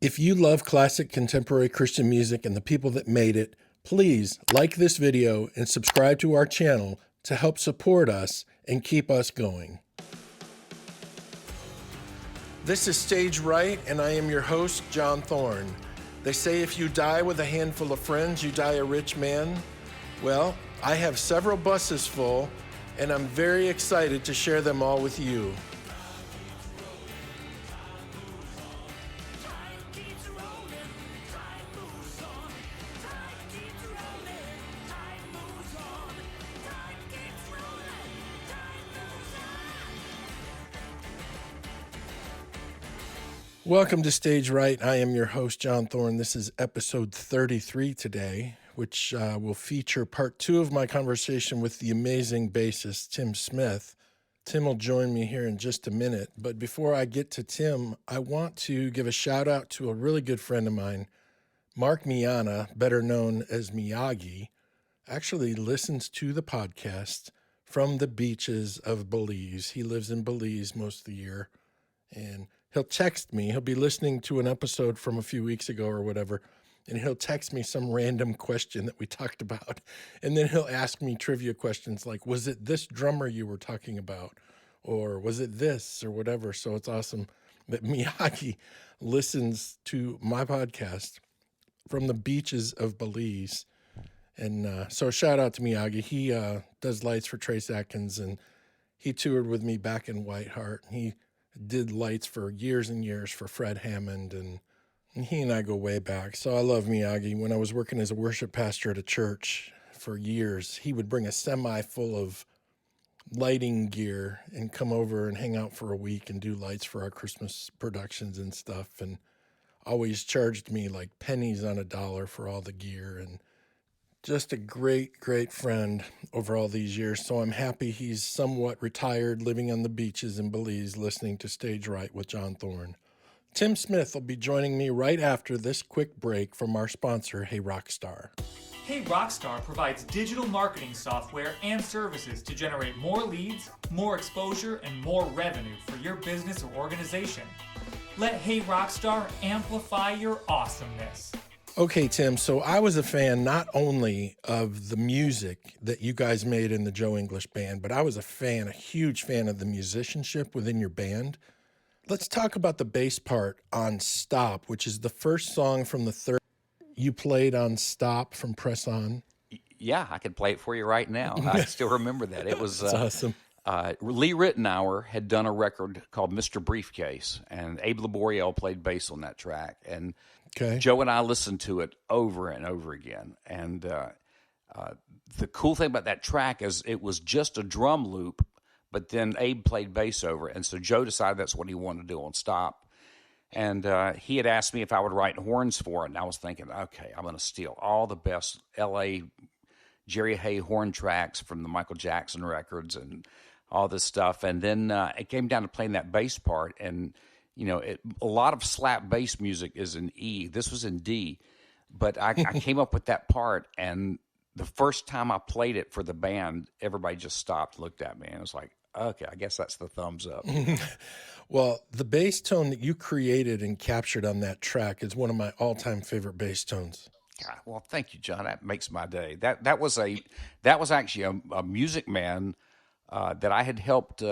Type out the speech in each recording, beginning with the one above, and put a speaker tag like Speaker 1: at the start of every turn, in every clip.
Speaker 1: If you love classic contemporary Christian music and the people that made it, please like this video and subscribe to our channel to help support us and keep us going. This is Stage Right, and I am your host, John Thorne. They say if you die with a handful of friends, you die a rich man. Well, I have several buses full, and I'm very excited to share them all with you. Welcome to Stage Right. I am your host, John Thorne. This is episode 33 today, which will feature part 2 of my conversation with the amazing bassist, Tim Smith. Tim will join me here in just a minute. But before I get to Tim, I want to give a shout out to a really good friend of mine, Mark Miana, better known as Miyagi, actually listens to the podcast from the beaches of Belize. He lives in Belize most of the year, and he'll text me. He'll be listening to an episode from a few weeks ago or whatever, and he'll text me some random question that we talked about. And then he'll ask me trivia questions like, was it this drummer you were talking about? Or was it this or whatever? So it's awesome that Miyagi listens to my podcast from the beaches of Belize. And so shout out to Miyagi. He does lights for Trace Atkins, and he toured with me back in Whiteheart. He did lights for years and years for Fred Hammond, and he and I go way back. So I love Miyagi. When I was working as a worship pastor at a church for years, he would bring a semi full of lighting gear and come over and hang out for a week and do lights for our Christmas productions and stuff, and always charged me like pennies on a dollar for all the gear, and just a great, great friend over all these years. So I'm happy he's somewhat retired, living on the beaches in Belize, listening to Stage Right with John Thorne. Tim Smith will be joining me right after this quick break from our sponsor, Hey Rockstar.
Speaker 2: Hey Rockstar provides digital marketing software and services to generate more leads, more exposure, and more revenue for your business or organization. Let Hey Rockstar amplify your awesomeness.
Speaker 1: Okay, Tim, so I was a fan not only of the music that you guys made in the Joe English Band, but I was a huge fan of the musicianship within your band. Let's talk about the bass part on Stop, which is the first song from the third. You played on Stop from Press On.
Speaker 3: Yeah, I could play it for you right now. I still remember that. It was
Speaker 1: That's awesome.
Speaker 3: Lee Ritenour had done a record called Mr. Briefcase, and Abe Laboriel played bass on that track. And
Speaker 1: Okay.
Speaker 3: Joe and I listened to it over and over again. And the cool thing about that track is it was just a drum loop, but then Abe played bass over it. And so Joe decided that's what he wanted to do on Stop. And he had asked me if I would write horns for it. And I was thinking, okay, I'm going to steal all the best L.A. Jerry Hay horn tracks from the Michael Jackson records and all this stuff. And then it came down to playing that bass part. And you know, a lot of slap bass music is in E. This was in D, but I came up with that part, and the first time I played it for the band, everybody just stopped, looked at me, and was like, okay, I guess that's the thumbs up.
Speaker 1: Well, the bass tone that you created and captured on that track is one of my all-time favorite bass tones.
Speaker 3: God, well, thank you, John. That makes my day. That was actually a Music Man that I had helped.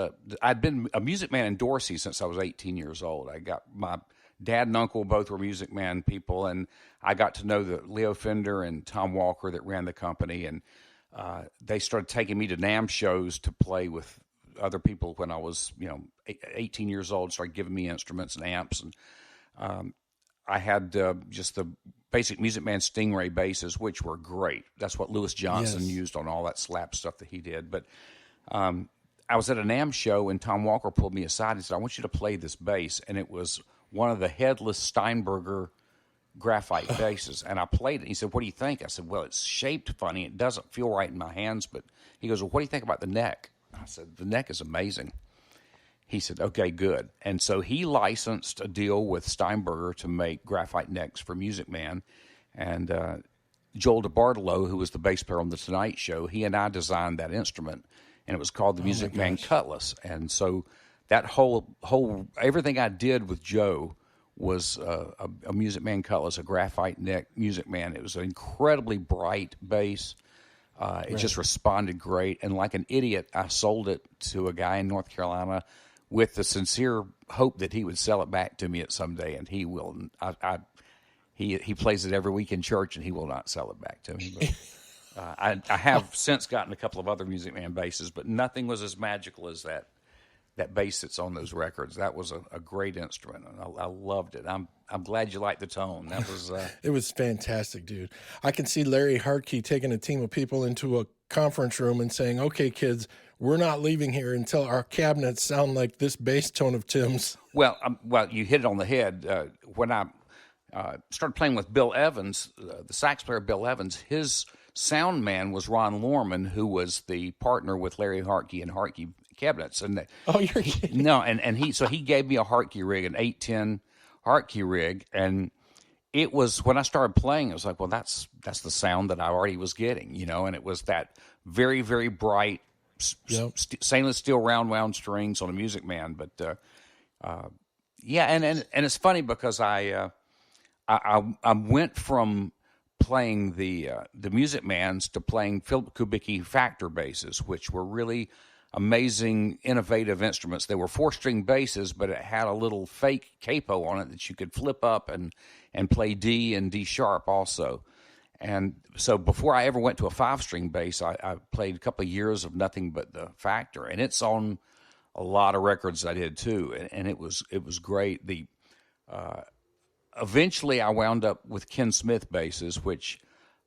Speaker 3: I'd been a Music Man in Dorsey since I was 18 years old. I got my dad and uncle both were Music Man people, and I got to know the Leo Fender and Tom Walker that ran the company, and they started taking me to NAMM shows to play with other people when I was 18 years old. Started giving me instruments and amps, and I had just the basic Music Man Stingray basses, which were great. That's what Louis Johnson used on all that slap stuff that he did, but I was at a NAMM show, and Tom Walker pulled me aside and said, I want you to play this bass. And it was one of the headless Steinberger graphite basses. And I played it. He said, what do you think? I said, well, it's shaped funny. It doesn't feel right in my hands. But he goes, well, what do you think about the neck? I said, the neck is amazing. He said, okay, good. And so he licensed a deal with Steinberger to make graphite necks for Music Man. And Joel DeBartolo, who was the bass player on The Tonight Show, he and I designed that instrument. And it was called the Music Man Cutlass. And so that whole everything I did with Joe was a Music Man Cutlass, a graphite neck Music Man. It was an incredibly bright bass. It just responded great. And like an idiot, I sold it to a guy in North Carolina with the sincere hope that he would sell it back to me at some day. And he will. He plays it every week in church, and he will not sell it back to me. But, I have since gotten a couple of other Music Man basses, but nothing was as magical as that bass that's on those records. That was a great instrument, and I loved it. I'm glad you liked the tone. That was
Speaker 1: It was fantastic, dude. I can see Larry Hartkey taking a team of people into a conference room and saying, "Okay, kids, we're not leaving here until our cabinets sound like this bass tone of Tim's."
Speaker 3: well, you hit it on the head. When I started playing with Bill Evans, the sax player Bill Evans, his sound man was Ron Lorman, who was the partner with Larry Hartkey and Hartkey Cabinets. And
Speaker 1: Oh, you're kidding.
Speaker 3: no, and he gave me a Hartkey rig, an 810 Hartkey rig, and it was, when I started playing, it was like, well, that's the sound that I already was getting, and it was that very, very bright stainless steel round strings on a Music Man. But yeah, and it's funny because I went from playing the Music Mans to playing Philip Kubicki Factor basses, which were really amazing, innovative instruments. They were 4-string basses, but it had a little fake capo on it that you could flip up and play D and D sharp also. And so before I ever went to a 5-string bass, I played a couple of years of nothing but the Factor, and it's on a lot of records I did too, and it was great. Eventually I wound up with Ken Smith basses, which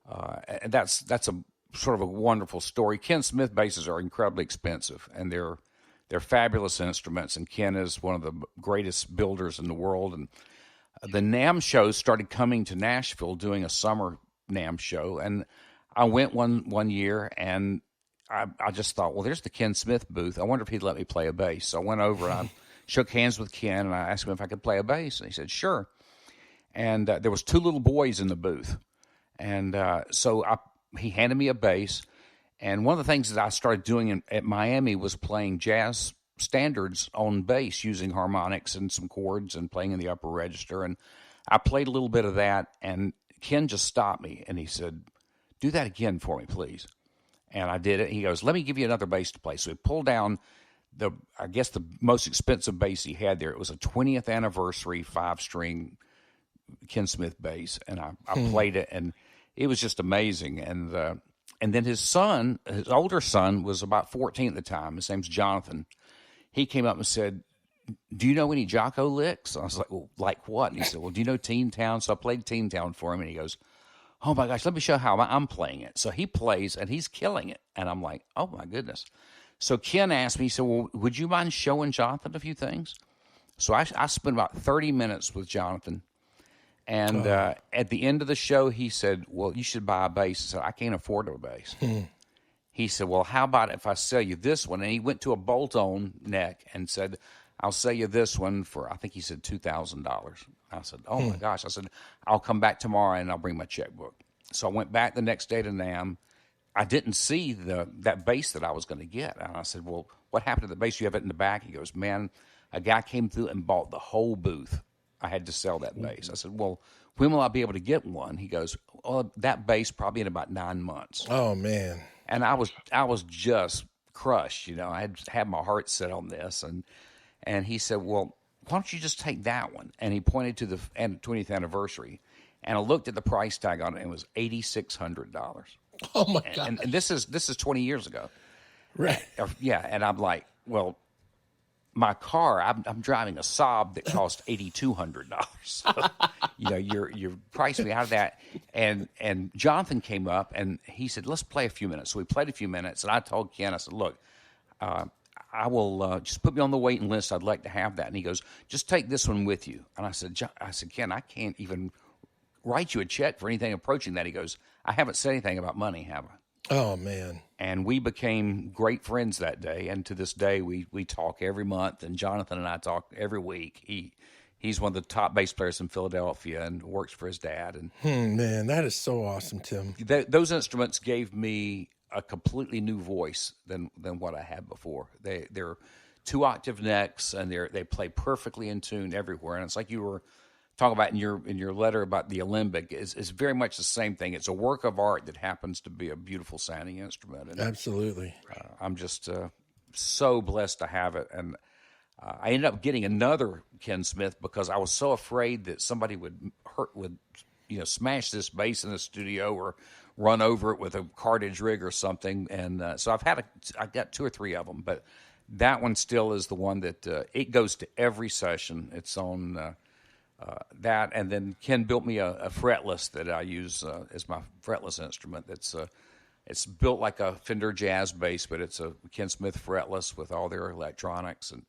Speaker 3: and that's a sort of a wonderful story. Ken Smith basses are incredibly expensive, and they're fabulous instruments, and Ken is one of the greatest builders in the world. And the NAMM shows started coming to Nashville, doing a summer NAMM show, and I went one year, and I just thought, well, there's the Ken Smith booth. I wonder if he'd let me play a bass. So I went over and I shook hands with Ken, and I asked him if I could play a bass, and he said, sure. And there was 2 little boys in the booth, and so he handed me a bass. And one of the things that I started doing at Miami was playing jazz standards on bass using harmonics and some chords and playing in the upper register. And I played a little bit of that, and Ken just stopped me, and he said, do that again for me, please. And I did it. He goes, let me give you another bass to play. So he pulled down the most expensive bass he had there. It was a 20th anniversary 5-string Ken Smith bass, and I played it, and it was just amazing. And then his older son, was about 14 at the time. His name's Jonathan. He came up and said, do you know any Jocko licks? I was like, well, like what? And he said, well, do you know Teen Town? So I played Teen Town for him, and he goes, oh my gosh, let me show you how I'm playing it. So he plays, and he's killing it. And I'm like, oh my goodness. So Ken asked me, he said, well, would you mind showing Jonathan a few things? So I spent about 30 minutes with Jonathan. And at the end of the show, he said, well, you should buy a bass. I said, I can't afford a bass. He said, well, how about if I sell you this one? And he went to a bolt-on neck and said, I'll sell you this one for, I think he said $2,000. I said, oh my gosh. I said, I'll come back tomorrow and I'll bring my checkbook. So I went back the next day to NAMM. I didn't see that bass that I was going to get. And I said, well, what happened to the bass? You have it in the back? He goes, man, a guy came through and bought the whole booth. I had to sell that bass. I said, well, when will I be able to get one? He goes, well, that bass probably in about 9 months.
Speaker 1: Oh, man.
Speaker 3: And I was just crushed. I had my heart set on this. And he said, well, why don't you just take that one? And he pointed to the 20th anniversary. And I looked at the price tag on it, and it was $8,600.
Speaker 1: Oh, my God.
Speaker 3: And this is 20 years ago.
Speaker 1: Right.
Speaker 3: Yeah, and I'm like, well, my car, I'm driving a Saab that cost $8,200. So, you're pricing me out of that. And Jonathan came up, and he said, let's play a few minutes. So we played a few minutes, and I told Ken, I said, look, I will just put me on the waiting list. I'd like to have that. And he goes, just take this one with you. And I said, Ken, I can't even write you a check for anything approaching that. He goes, I haven't said anything about money, have I?
Speaker 1: Oh, man.
Speaker 3: And we became great friends that day. And to this day, we talk every month. And Jonathan and I talk every week. He's one of the top bass players in Philadelphia and works for his dad. And
Speaker 1: man, that is so awesome, Tim.
Speaker 3: Those instruments gave me a completely new voice than what I had before. They're 2-octave necks, and they play perfectly in tune everywhere. And it's like you were talk about in your letter about the alembic is very much the same thing. It's a work of art that happens to be a beautiful sounding instrument. And
Speaker 1: Absolutely.
Speaker 3: I'm just so blessed to have it. And I ended up getting another Ken Smith because I was so afraid that somebody would smash this bass in the studio or run over it with a cartridge rig or something. And so I've got 2 or 3 of them, but that one still is the one that it goes to every session. It's on that. And then Ken built me a fretless that I use as my fretless instrument. It's built like a Fender Jazz bass, but it's a Ken Smith fretless with all their electronics. And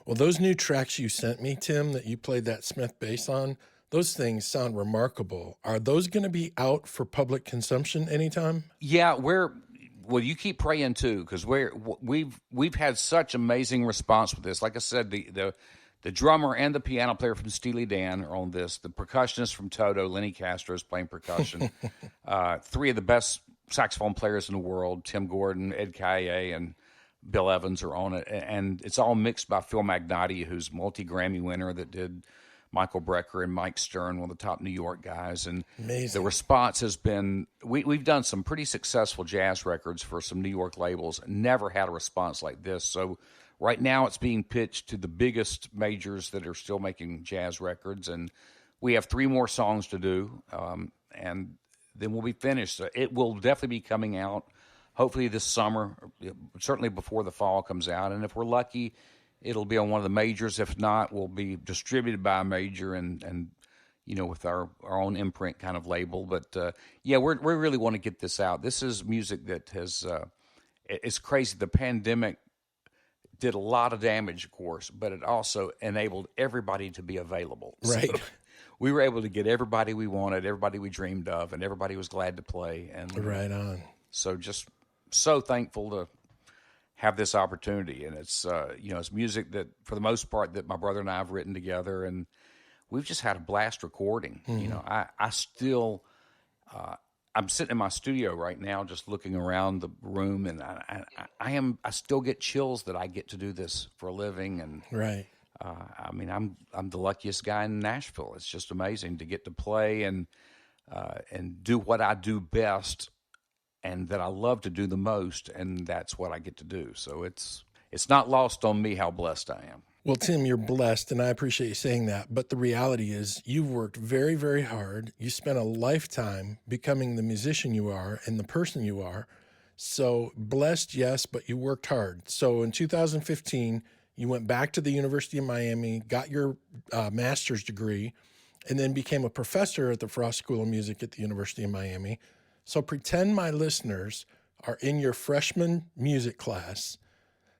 Speaker 1: Well, those new tracks you sent me, Tim, that you played that Smith bass on, those things sound remarkable. Are those going to be out for public consumption anytime?
Speaker 3: yeah, well, you keep praying too, because we've had such amazing response with this. Like I said, the drummer and the piano player from Steely Dan are on this. The percussionist from Toto, Lenny Castro, is playing percussion. 3 of the best saxophone players in the world, Tim Gordon, Ed Kaye, and Bill Evans are on it. And it's all mixed by Phil Magnotti, who's multi-Grammy winner that did Michael Brecker and Mike Stern, one of the top New York guys. And
Speaker 1: Amazing.
Speaker 3: the response has been, we've done some pretty successful jazz records for some New York labels, never had a response like this. So right now it's being pitched to the biggest majors that are still making jazz records. And we have 3 more songs to do, and then we'll be finished. So it will definitely be coming out, hopefully this summer, certainly before the fall comes out. And if we're lucky, it'll be on one of the majors. If not, we'll be distributed by a major and with our own imprint kind of label. But we really want to get this out. This is music that has it's crazy. The pandemic did a lot of damage, of course, but it also enabled everybody to be available.
Speaker 1: Right.
Speaker 3: So we were able to get everybody we wanted, everybody we dreamed of, and everybody was glad to play. And
Speaker 1: Right on.
Speaker 3: so just so thankful to have this opportunity. And it's it's music that, for the most part, that my brother and I have written together, and we've just had a blast recording. I still I'm sitting in my studio right now, just looking around the room, and I still get chills that I get to do this for a living. And
Speaker 1: Right.
Speaker 3: I'm the luckiest guy in Nashville. It's just amazing to get to play and do what I do best, and that I love to do the most, and that's what I get to do. So it's not lost on me how blessed I am.
Speaker 1: Well, Tim, you're blessed, and I appreciate you saying that. But the reality is you've worked very, very hard. You spent a lifetime becoming the musician you are and the person you are. So blessed, yes, but you worked hard. So in 2015, you went back to the University of Miami, got your master's degree, and then became a professor at the Frost School of Music at the University of Miami. So pretend my listeners are in your freshman music class.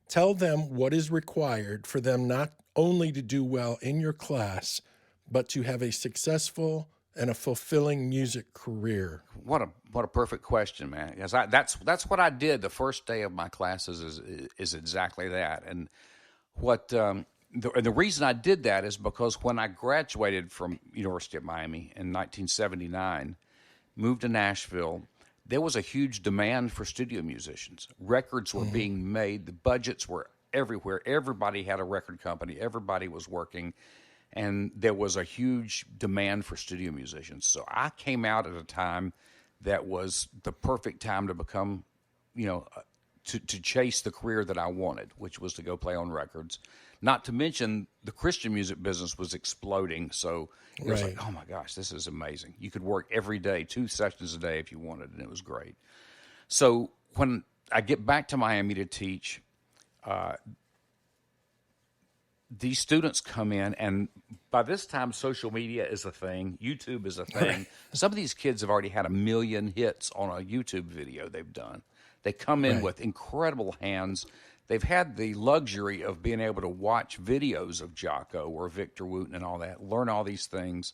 Speaker 1: Tell them what is required for them not only to do well in your class, but to have a successful and a fulfilling music career.
Speaker 3: What a perfect question, man. Because that's what I did the first day of my classes is exactly that. And what the reason I did that is because when I graduated from University of Miami in 1979, moved to Nashville, there was a huge demand for studio musicians. Records were being made. The budgets were everywhere. Everybody had a record company. Everybody was working. And there was a huge demand for studio musicians. So I came out at a time that was the perfect time to become, to chase the career that I wanted, which was to go play on records. Not to mention the Christian music business was exploding. So it was like, oh my gosh, this is amazing. You could work every day, 2 sessions a day if you wanted, and it was great. So when I get back to Miami to teach, these students come in, and by this time, social media is a thing. YouTube is a thing. Some of these kids have already had 1 million hits on a YouTube video they've done. They come in with incredible hands. They've had the luxury of being able to watch videos of Jocko or Victor Wooten and all that, learn all these things.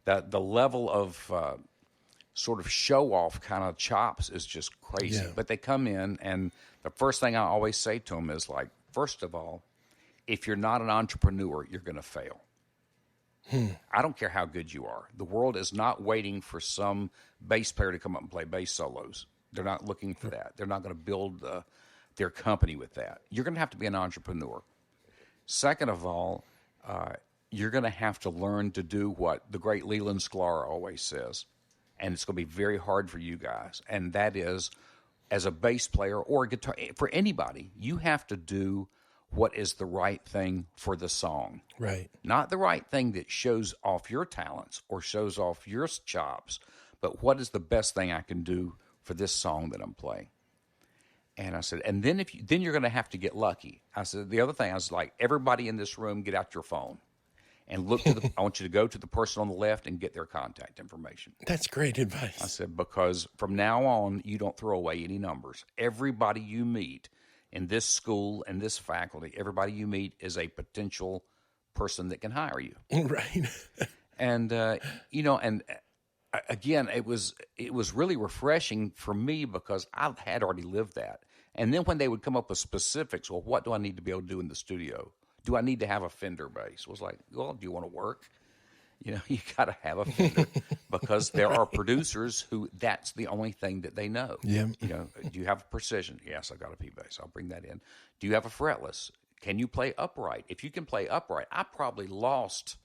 Speaker 3: That the level of sort of show-off kind of chops is just crazy.
Speaker 1: Yeah.
Speaker 3: But they come in, and the first thing I always say to them is, like, first of all, if you're not an entrepreneur, you're going to fail. I don't care how good you are. The world is not waiting for some bass player to come up and play bass solos. They're not looking for that. They're not going to build their company with that. You're going to have to be an entrepreneur. Second of all, you're going to have to learn to do what the great Leland Sklar always says, and it's going to be very hard for you guys. And that is, as a bass player or a guitar, for anybody, you have to do what is the right thing for the song.
Speaker 1: Right.
Speaker 3: Not the right thing that shows off your talents or shows off your chops, but what is the best thing I can do for this song that I'm playing? And I said, and then then you're going to have to get lucky. I said, the other thing, I was like, everybody in this room, get out your phone and look to the, I want you to go to the person on the left and get their contact information.
Speaker 1: That's great advice.
Speaker 3: I said, because from now on, you don't throw away any numbers. Everybody you meet in this school and this faculty, everybody you meet is a potential person that can hire you.
Speaker 1: Right.
Speaker 3: And, again, it was really refreshing for me because I had already lived that. And then when they would come up with specifics, well, what do I need to be able to do in the studio? Do I need to have a Fender bass? It was like, well, do you want to work? You got to have a Fender because there are producers who that's the only thing that they know.
Speaker 1: Yeah.
Speaker 3: Do you have a precision? Yes, I got a P bass. I'll bring that in. Do you have a fretless? Can you play upright? If you can play upright, I probably lost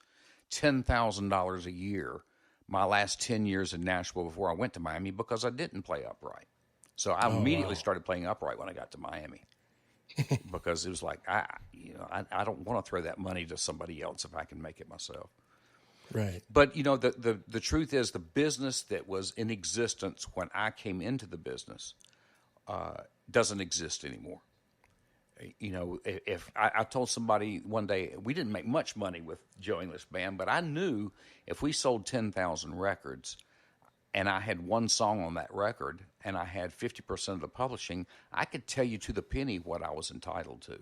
Speaker 3: $10,000 a year my last 10 years in Nashville before I went to Miami because I didn't play upright. So I immediately started playing upright when I got to Miami because it was like, I don't want to throw that money to somebody else if I can make it myself.
Speaker 1: Right.
Speaker 3: But, the truth is the business that was in existence when I came into the business doesn't exist anymore. If I told somebody one day, we didn't make much money with Joe English Band, but I knew if we sold 10,000 records and I had one song on that record and I had 50% of the publishing, I could tell you to the penny what I was entitled to.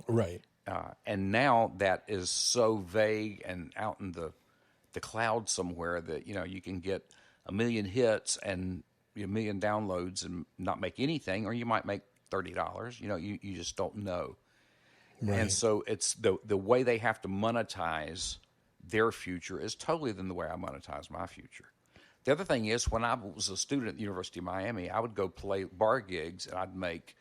Speaker 1: Right.
Speaker 3: And now that is so vague and out in the cloud somewhere that, you can get 1 million hits and 1 million downloads and not make anything, or you might make $30. You just don't know.
Speaker 1: Right.
Speaker 3: And so it's the way they have to monetize their future is totally than the way I monetize my future. The other thing is, when I was a student at the University of Miami, I would go play bar gigs and I'd make,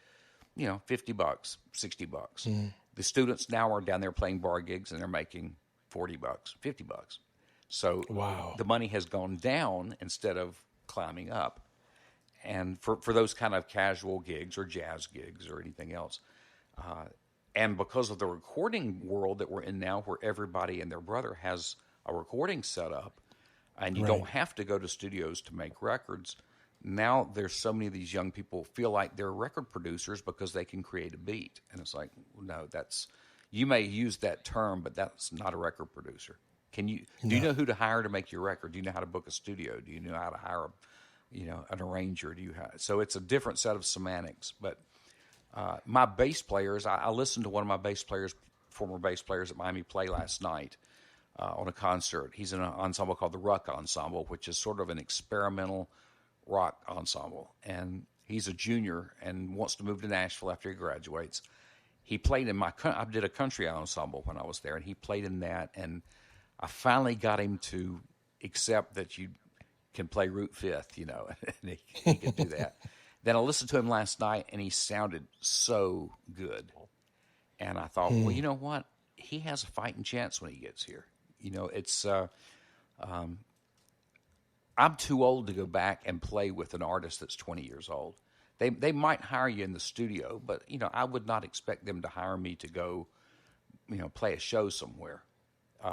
Speaker 3: $50, $60.
Speaker 1: Mm.
Speaker 3: The students now are down there playing bar gigs and they're making $40, $50. So
Speaker 1: Wow.
Speaker 3: the money has gone down instead of climbing up. And for those kind of casual gigs or jazz gigs or anything else. And because of the recording world that we're in now, where everybody and their brother has a recording set up, and you
Speaker 1: Right.
Speaker 3: don't have to go to studios to make records, now there's so many of these young people feel like they're record producers because they can create a beat. And it's like, no, you may use that term, but that's not a record producer. Do you know who to hire to make your record? Do you know how to book a studio? Do you know how to hire an arranger? So it's a different set of semantics. But my bass players, I listened to one of my former bass players at Miami play last night on a concert. He's in an ensemble called the Ruck Ensemble, which is sort of an experimental rock ensemble. And he's a junior and wants to move to Nashville after he graduates. He played in I did a country ensemble when I was there, and he played in that. And I finally got him to accept that you can play root fifth, and he could do that. Then I listened to him last night, and he sounded so good. And I thought, well, you know what? He has a fighting chance when he gets here. I'm too old to go back and play with an artist that's 20 years old. They might hire you in the studio, but, I would not expect them to hire me to go, play a show somewhere.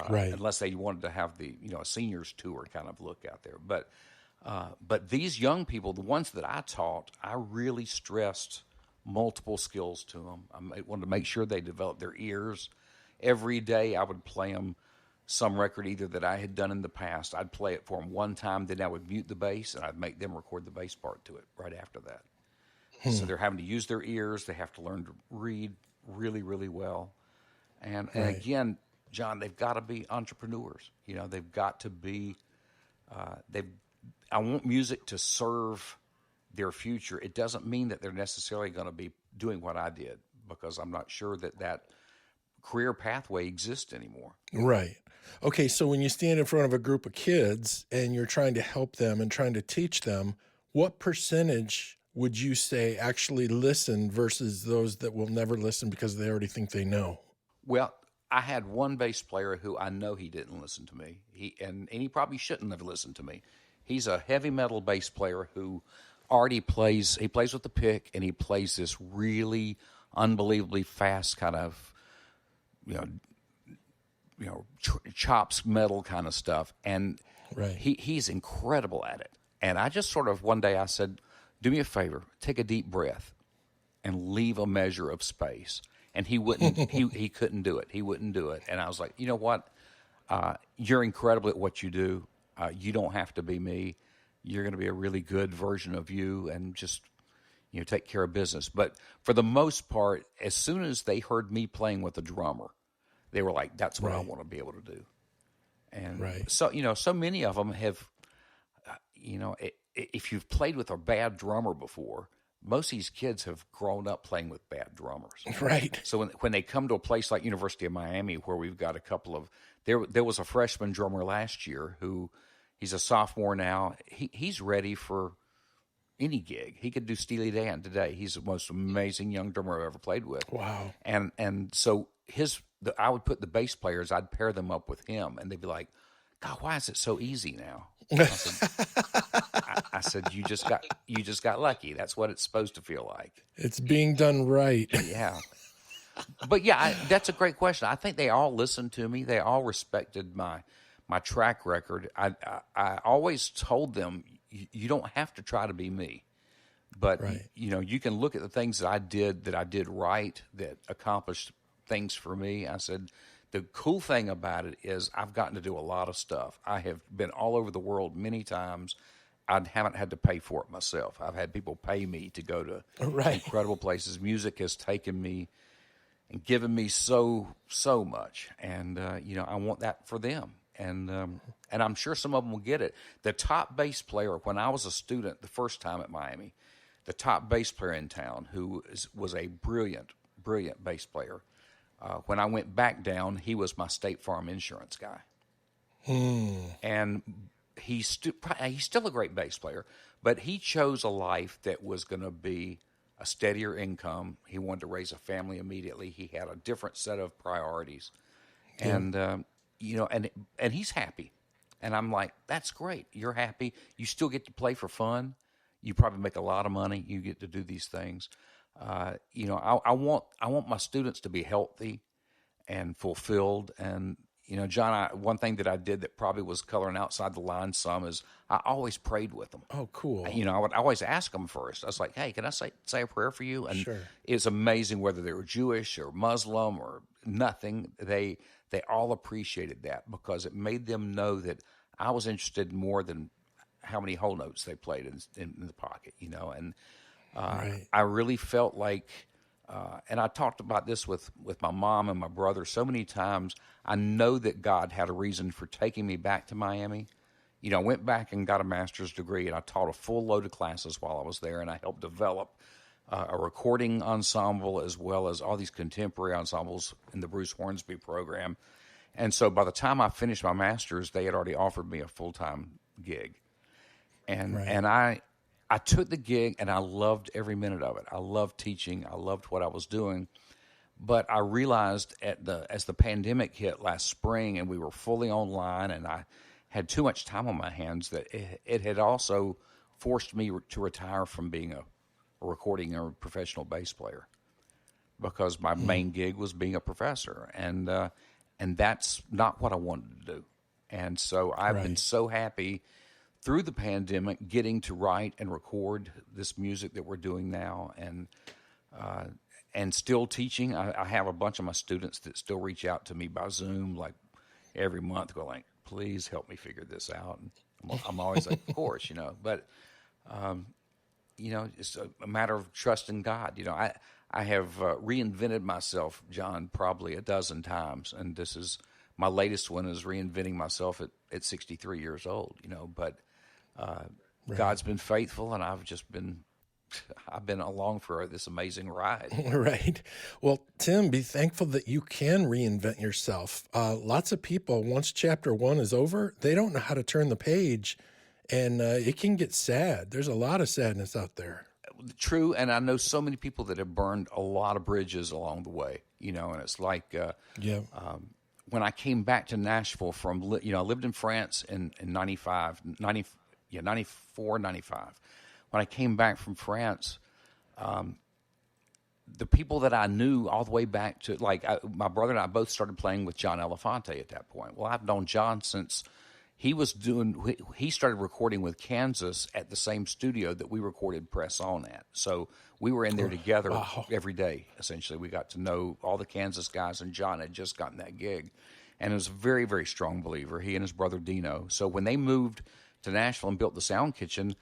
Speaker 1: Right.
Speaker 3: Unless they wanted to have the a seniors tour kind of look out there. But these young people, the ones that I taught, I really stressed multiple skills to them. I wanted to make sure they developed their ears. Every day I would play them some record either that I had done in the past. I'd play it for them one time, then I would mute the bass, and I'd make them record the bass part to it right after that. So they're having to use their ears. They have to learn to read really, really well. And again, John, they've got to be entrepreneurs. They've got to be. I want music to serve their future. It doesn't mean that they're necessarily going to be doing what I did, because I'm not sure that career pathway exists anymore.
Speaker 1: Right. Okay, so when you stand in front of a group of kids and you're trying to help them and trying to teach them, what percentage would you say actually listen versus those that will never listen because they already think they know?
Speaker 3: Well, I had one bass player who I know he didn't listen to me. And he probably shouldn't have listened to me. He's a heavy metal bass player who already plays. He plays with the pick, and he plays this really unbelievably fast kind of, you know, chops metal kind of stuff. And
Speaker 1: Right.
Speaker 3: he's incredible at it. And I just sort of one day I said, "Do me a favor, take a deep breath, and leave a measure of space." And he wouldn't. he couldn't do it. He wouldn't do it. And I was like, you know what? You're incredible at what you do. You don't have to be me. You're going to be a really good version of you, and just take care of business. But for the most part, as soon as they heard me playing with a drummer, they were like, "That's what I
Speaker 1: Right.
Speaker 3: want to be able to do." And
Speaker 1: Right.
Speaker 3: so many of them have, if you've played with a bad drummer before, most of these kids have grown up playing with bad drummers.
Speaker 1: Right.
Speaker 3: So when they come to a place like University of Miami, where we've got a couple of there was a freshman drummer last year who he's a sophomore now. He's ready for any gig. He could do Steely Dan today. He's the most amazing young drummer I've ever played with.
Speaker 1: Wow.
Speaker 3: And so I would put the bass players, I'd pair them up with him, and they'd be like, "God, why is it so easy now?" I said, you just got lucky. That's what it's supposed to feel like.
Speaker 1: It's being done right.
Speaker 3: Yeah. But yeah, that's a great question. I think they all listened to me. They all respected my track record. I always told them, you don't have to try to be me, but
Speaker 1: Right.
Speaker 3: you can look at the things that I did right, that accomplished things for me. I said, the cool thing about it is I've gotten to do a lot of stuff. I have been all over the world many times. I haven't had to pay for it myself. I've had people pay me to go to
Speaker 1: Right.
Speaker 3: incredible places. Music has taken me and given me so much, and I want that for them. And I'm sure some of them will get it. The top bass player, when I was a student the first time at Miami, the top bass player in town, who was a brilliant bass player, when I went back down, he was my State Farm insurance guy. And he's still a great bass player, but he chose a life that was going to be a steadier income. He wanted to raise a family immediately. He had a different set of priorities, and and he's happy. And I'm like, that's great. You're happy. You still get to play for fun. You probably make a lot of money. You get to do these things. I want my students to be healthy and fulfilled. And John, one thing that I did that probably was coloring outside the line some is I always prayed with them.
Speaker 1: Oh, cool.
Speaker 3: I would always ask them first. I was like, "Hey, can I say a prayer for you?" And
Speaker 1: Sure.
Speaker 3: it's amazing whether they were Jewish or Muslim or nothing. They all appreciated that, because it made them know that I was interested in more than how many whole notes they played in the pocket. And
Speaker 1: Right.
Speaker 3: I really felt like, and I talked about this with my mom and my brother so many times. I know that God had a reason for taking me back to Miami. I went back and got a master's degree, and I taught a full load of classes while I was there, and I helped develop a recording ensemble as well as all these contemporary ensembles in the Bruce Hornsby program. And so by the time I finished my master's, they had already offered me a full-time gig. And
Speaker 1: Right.
Speaker 3: and I took the gig, and I loved every minute of it. I loved teaching. I loved what I was doing. But I realized as the pandemic hit last spring and we were fully online and I had too much time on my hands, that it had also forced me to retire from being a recording or professional bass player, because my main gig was being a professor, and that's not what I wanted to do. And so I've been
Speaker 1: Right.
Speaker 3: so happy through the pandemic getting to write and record this music that we're doing now, and still teaching. I have a bunch of my students that still reach out to me by Zoom like every month, go like, "Please help me figure this out." And I'm always like, "Of course," but it's a matter of trusting God. I have reinvented myself, John, probably a dozen times, and this is my latest one, is reinventing myself at 63 years old. But God's been faithful, and I've been along for this amazing ride.
Speaker 1: Right. Well, Tim, be thankful that you can reinvent yourself. Lots of people, once chapter 1 is over, they don't know how to turn the page, and it can get sad. There's a lot of sadness out there.
Speaker 3: true, and I know so many people that have burned a lot of bridges along the way, and it's like
Speaker 1: Yeah.
Speaker 3: when I came back to Nashville I lived in France in 95, 94, 95. When I came back from France, the people that I knew all the way back to, my brother and I both started playing with John Elefante at that point. Well, I've known John since he started recording with Kansas at the same studio that we recorded Press On at. So we were in there together every day, essentially. We got to know all the Kansas guys, and John had just gotten that gig. And he was a very, very strong believer, he and his brother Dino. So when they moved to Nashville and built the Sound Kitchen,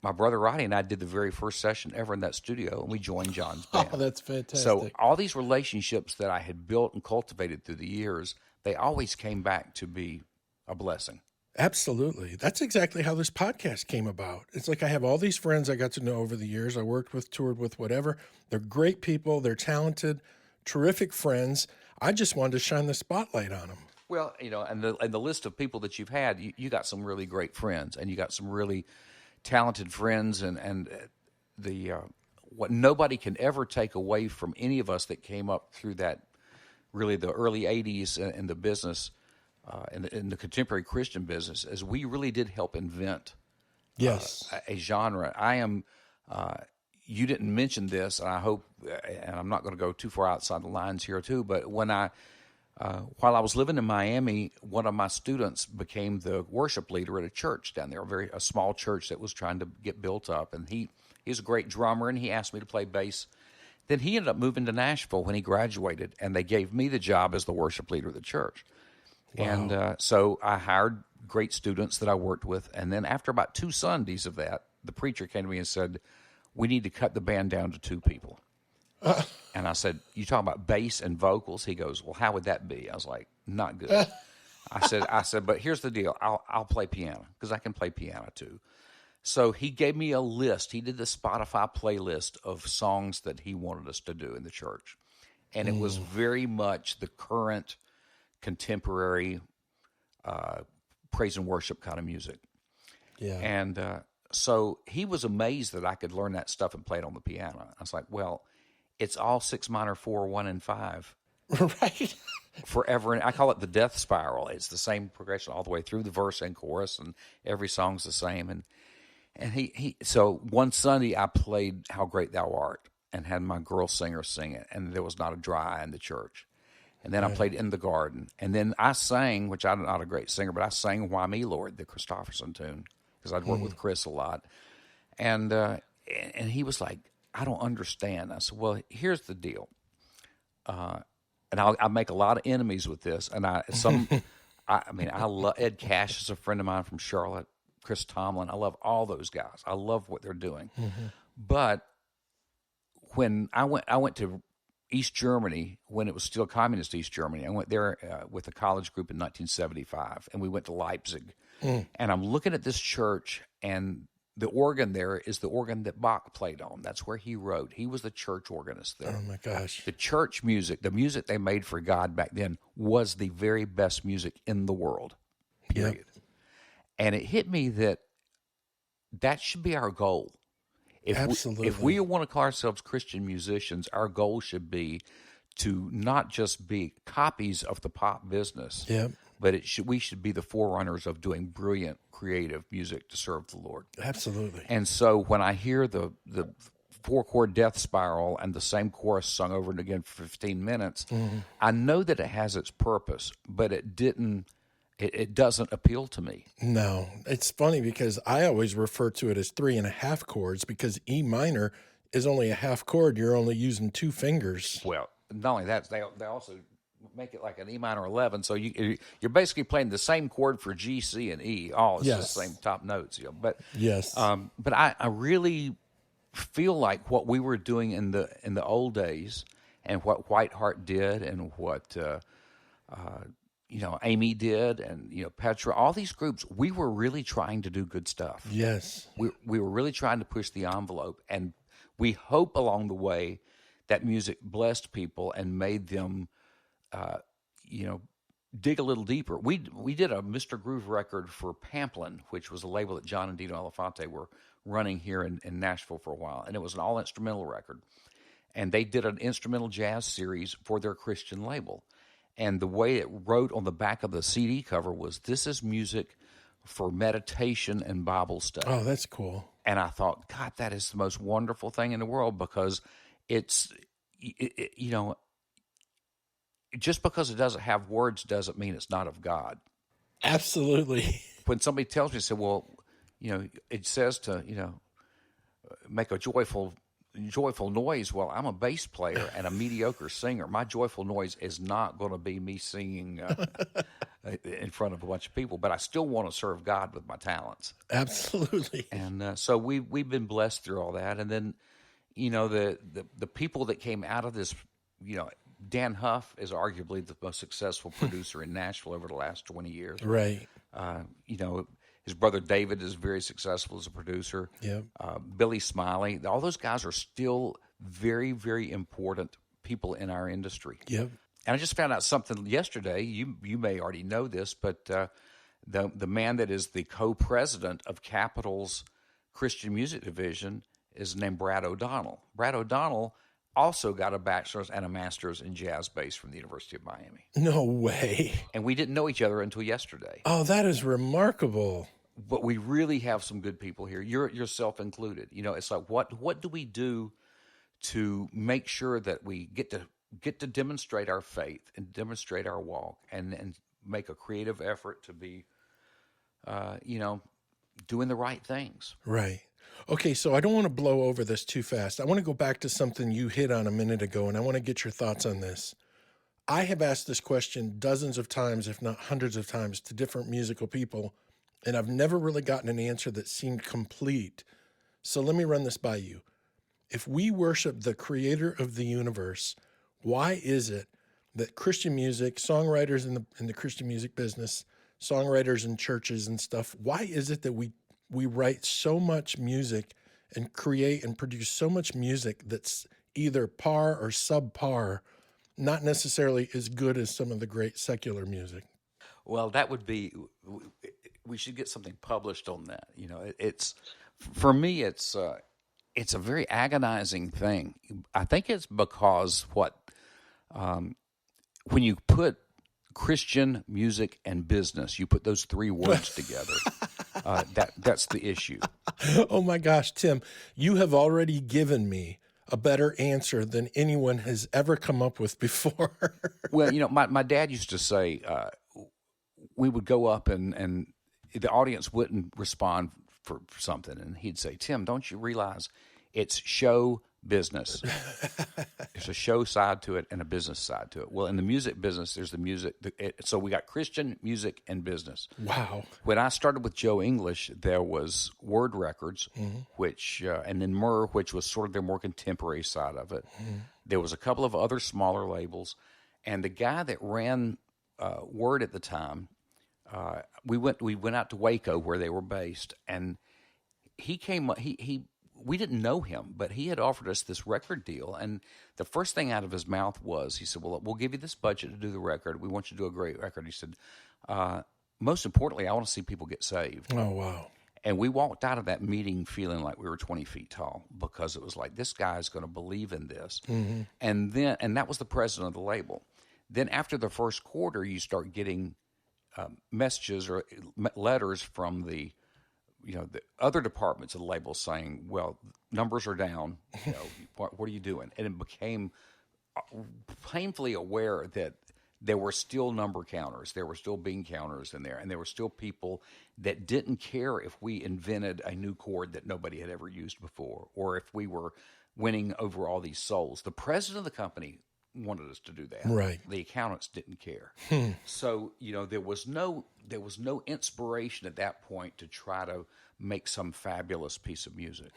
Speaker 3: my brother Roddy and I did the very first session ever in that studio, and we joined John's band.
Speaker 1: Oh, that's fantastic.
Speaker 3: So all these relationships that I had built and cultivated through the years, they always came back to be a blessing.
Speaker 1: Absolutely. That's exactly how this podcast came about. It's like I have all these friends I got to know over the years. I worked with, toured with, whatever. They're great people. They're talented, terrific friends. I just wanted to shine the spotlight on them.
Speaker 3: Well, and the list of people that you've had, you got some really great friends, and you got some really talented friends, and the what nobody can ever take away from any of us that came up through that, really the early 80s in the business, in the contemporary Christian business, is we really did help invent a genre. You didn't mention this, and I hope, and I'm not going to go too far outside the lines here too, but while I was living in Miami, one of my students became the worship leader at a church down there, a small church that was trying to get built up. And he's a great drummer, and he asked me to play bass. Then he ended up moving to Nashville when he graduated, and they gave me the job as the worship leader of the church. Wow. And so I hired great students that I worked with. And then after about 2 Sundays of that, the preacher came to me and said, "We need to cut the band down to 2 people." And I said, "You talking about bass and vocals?" He goes, "Well, how would that be?" I was like, "Not good." I said, "But here's the deal. I'll play piano, because I can play piano too." So he gave me a list. He did the Spotify playlist of songs that he wanted us to do in the church. And it was very much the current contemporary praise and worship kind of music.
Speaker 1: Yeah.
Speaker 3: And so he was amazed that I could learn that stuff and play it on the piano. I was like, well, it's all 6 minor 4, 1, and 5.
Speaker 1: Right.
Speaker 3: Forever. And I call it the death spiral. It's the same progression all the way through the verse and chorus, and every song's the same. And so one Sunday I played How Great Thou Art and had my girl singer sing it, and there was not a dry eye in the church. And then I played In the Garden. And then I sang, which I'm not a great singer, but I sang Why Me, Lord, the Christofferson tune, because I'd worked with Chris a lot. And he was like, "I don't understand." I said, "Well, here's the deal." And I make a lot of enemies with this. And I love Ed Cash is a friend of mine from Charlotte, Chris Tomlin. I love all those guys. I love what they're doing. Mm-hmm. But when I went to East Germany, when it was still communist East Germany, I went there with a college group in 1975, and we went to Leipzig. And I'm looking at this church, and the organ there is the organ that Bach played on. That's where he wrote. He was the church organist there.
Speaker 1: Oh, my gosh.
Speaker 3: The church music, the music they made for God back then, was the very best music in the world, period. Yep. And it hit me that should be our goal.
Speaker 1: Absolutely.
Speaker 3: If we want to call ourselves Christian musicians, our goal should be to not just be copies of the pop business, but we should be the forerunners of doing brilliant, creative music to serve the Lord.
Speaker 1: Absolutely.
Speaker 3: And so when I hear the 4-chord death spiral and the same chorus sung over and again for 15 minutes, I know that it has its purpose, but it doesn't appeal to me.
Speaker 1: No, it's funny because I always refer to it as 3.5 chords, because E minor is only a half chord. You're only using 2 fingers.
Speaker 3: Well, not only that, they also make it like an E minor 11. So you're basically playing the same chord for G, C, and E. It's just the same top notes. But
Speaker 1: yes,
Speaker 3: but I really feel like what we were doing in the old days, and what Whiteheart did, and what Amy did, and Petra, all these groups, we were really trying to do good stuff.
Speaker 1: Yes,
Speaker 3: we were really trying to push the envelope, and we hope along the way that music blessed people and made them, dig a little deeper. We did a Mr. Groove record for Pamplin, which was a label that John and Dino Elefante were running here in Nashville for a while, and it was an all-instrumental record. And they did an instrumental jazz series for their Christian label. And the way it wrote on the back of the CD cover was, "This is music for meditation and Bible study."
Speaker 1: Oh, that's cool.
Speaker 3: And I thought, God, that is the most wonderful thing in the world, because just because it doesn't have words doesn't mean it's not of God.
Speaker 1: Absolutely.
Speaker 3: When somebody tells me, say, well, it says to, make a joyful noise. Well, I'm a bass player and a mediocre singer. My joyful noise is not going to be me singing in front of a bunch of people, but I still want to serve God with my talents.
Speaker 1: Absolutely.
Speaker 3: And so we've been blessed through all that. And then, the people that came out of this, Dan Huff is arguably the most successful producer in Nashville over the last 20 years.
Speaker 1: Right.
Speaker 3: His brother David is very successful as a producer.
Speaker 1: Yep.
Speaker 3: Billy Smiley. All those guys are still very, very important people in our industry.
Speaker 1: Yep.
Speaker 3: And I just found out something yesterday. You may already know this, but the man that is the co-president of Capitol's Christian Music Division is named Brad O'Donnell. Brad O'Donnell also got a bachelor's and a master's in jazz bass from the University of Miami.
Speaker 1: No way.
Speaker 3: And we didn't know each other until yesterday.
Speaker 1: Oh, that is remarkable.
Speaker 3: But we really have some good people here, yourself included. It's like, what do we do to make sure that we get to demonstrate our faith and demonstrate our walk and make a creative effort to be, doing the right things.
Speaker 1: Right. Okay, so I don't want to blow over this too fast. I want to go back to something you hit on a minute ago, and I want to get your thoughts on this. I have asked this question dozens of times, if not hundreds of times, to different musical people, and I've never really gotten an answer that seemed complete. So let me run this by you. If we worship the creator of the universe, why is it that Christian music, songwriters in the Christian music business, songwriters in churches and stuff, why is it that we write so much music and create and produce so much music that's either par or subpar, not necessarily as good as some of the great secular music?
Speaker 3: Well, that would be, we should get something published on that. It's, for me, it's a very agonizing thing. I think it's because when you put Christian music and business, you put those three words together. That's the issue.
Speaker 1: Oh my gosh, Tim, you have already given me a better answer than anyone has ever come up with before.
Speaker 3: Well, my dad used to say, we would go up and the audience wouldn't respond for something. And he'd say, Tim, don't you realize it's show business? There's a show side to it and a business side to it. Well, in the music business, there's the music. So we got Christian music and business.
Speaker 1: Wow.
Speaker 3: When I started with Joe English, there was Word Records, which, and then Myrrh, which was sort of their more contemporary side of it. There was a couple of other smaller labels. And the guy that ran Word at the time, we went out to Waco where they were based, and he came. We didn't know him, but he had offered us this record deal, and the first thing out of his mouth was, he said, "Well, we'll give you this budget to do the record. We want you to do a great record." He said, "Most importantly, I want to see people get saved."
Speaker 1: Oh wow!
Speaker 3: And we walked out of that meeting feeling like we were 20 feet tall, because it was like, this guy's going to believe in this. And that was the president of the label. Then after the first quarter, you start getting messages or letters from the other departments of the label saying, well, numbers are down. What are you doing? And it became painfully aware that there were still number counters. There were still bean counters in there. And there were still people that didn't care if we invented a new chord that nobody had ever used before, or if we were winning over all these souls. The president of the company wanted us to do that.
Speaker 1: Right.
Speaker 3: The accountants didn't care. So, there was no inspiration at that point to try to make some fabulous piece of music.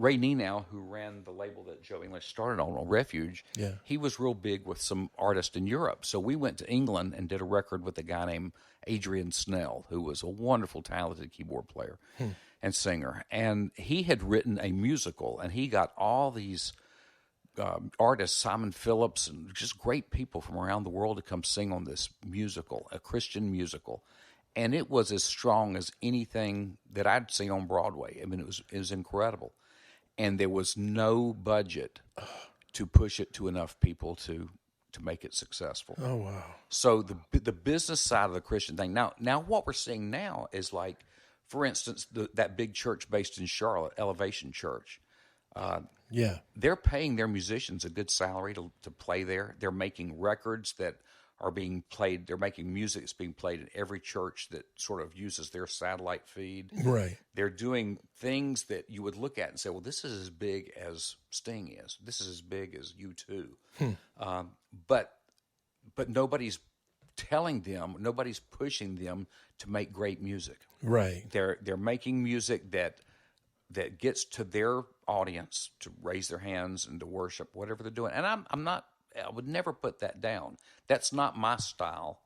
Speaker 3: Ray Nenow, who ran the label that Joe English started on Refuge, he was real big with some artists in Europe. So we went to England and did a record with a guy named Adrian Snell, who was a wonderful, talented keyboard player and singer. And he had written a musical, and he got all these artists, Simon Phillips, and just great people from around the world to come sing on this musical, a Christian musical. And it was as strong as anything that I'd seen on Broadway. I mean, it was incredible. And there was no budget to push it to enough people to make it successful.
Speaker 1: Oh, wow.
Speaker 3: So the business side of the Christian thing. Now what we're seeing now is like, for instance, that big church based in Charlotte, Elevation Church.
Speaker 1: Yeah.
Speaker 3: They're paying their musicians a good salary to play there. They're making records that are being played. They're making music that's being played in every church that sort of uses their satellite feed.
Speaker 1: Right.
Speaker 3: They're doing things that you would look at and say, well, this is as big as Sting is. This is as big as U2. But nobody's telling them, nobody's pushing them to make great music.
Speaker 1: Right.
Speaker 3: They're making music that gets to their audience to raise their hands and to worship, whatever they're doing. And I would never put that down. That's not my style.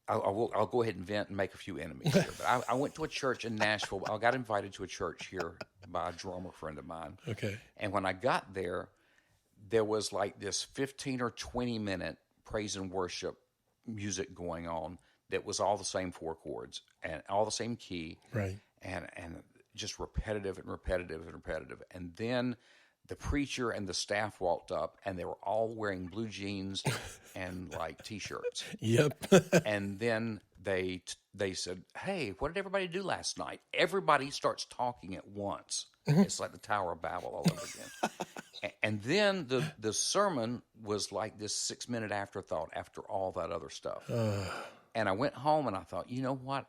Speaker 3: I'll go ahead and vent and make a few enemies here. But I went to a church in Nashville. I got invited to a church here by a drummer friend of mine.
Speaker 1: Okay.
Speaker 3: And when I got there, there was like this 15 or 20 minute praise and worship music going on that was all the same four chords and all the same key.
Speaker 1: Right.
Speaker 3: And just repetitive and repetitive and repetitive. And then the preacher and the staff walked up, and they were all wearing blue jeans and like T-shirts.
Speaker 1: Yep.
Speaker 3: And then they said, "Hey, what did everybody do last night?" Everybody starts talking at once. It's like the Tower of Babel all over again. And then the sermon was like this 6-minute afterthought after all that other stuff. And I went home and I thought, you know what?